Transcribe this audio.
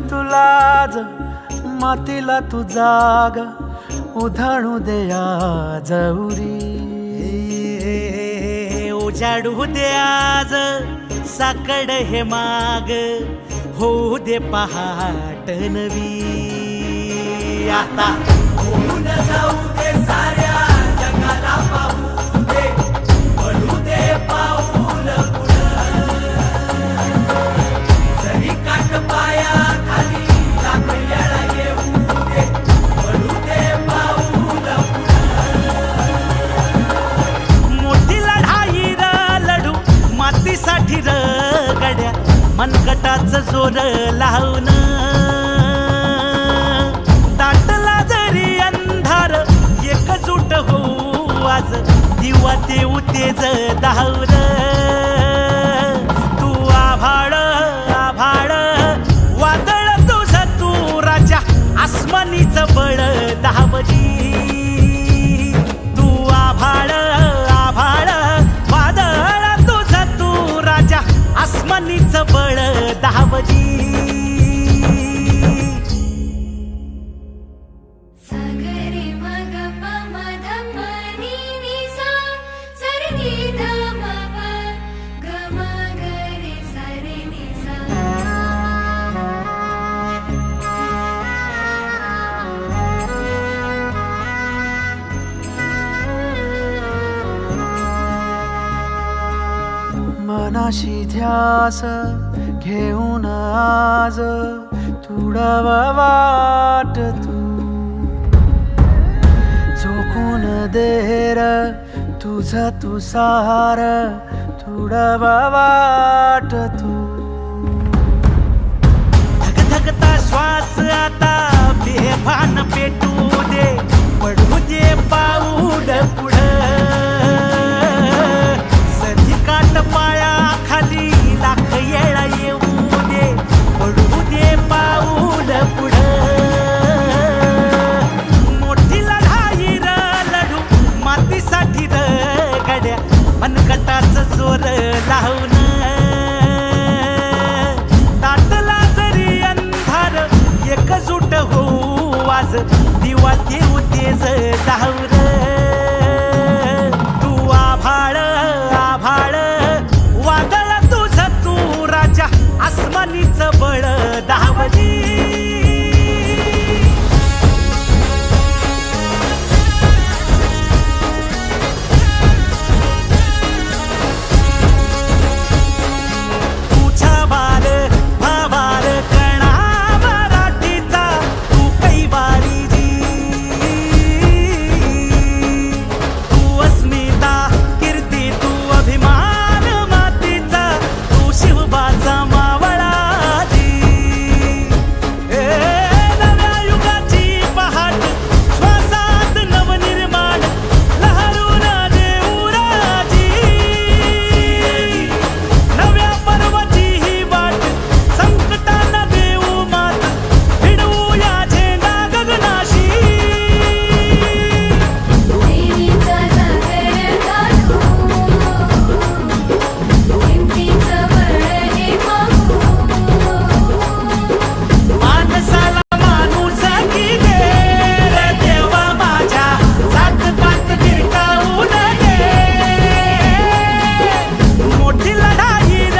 तुला आज मातीला तू जाग उधाणू दे आज उरी उजाडू दे आज साकड हे माग होऊ दे पहाट नवी आता होऊन जाऊ दे साऱ्या जगाला पाहू दे पडू दे पाऊल पुढं जरी काट पाया खाली लाख येळा येऊ दे पडू दे पाऊल मोठी लढाई र लढू मातीसाठी र गड्या मनगटाचं जोर लावून दाटला जरी अंधार एकजूट होऊ आज दिवा देऊ तेज धावर तू आभाळ आभाळ वादळ तुझं तू राजा आसमानीचं बळ दावजी तू आभाळ आभाळ वादळ तुझं तू राजा आसमानीचं बळ दावजी मनाशी ध्यास घेऊन आज तुडावा वाट तू झोकून देर तुझा तू सार तुडावा वाट तू धगधगता श्वास आता बेभान पेटू दे पडू दे पाऊल पुढं सधी काट पाया खाली लाख येळा येऊ दे पडू दे पाऊल पुढं मोठी लढाई र लढू मातीसाठी र गड्या मनगटाचं जोर लावून दाटला जरी अंधार एकजूट होऊ आज दिवा देऊ तेज धावर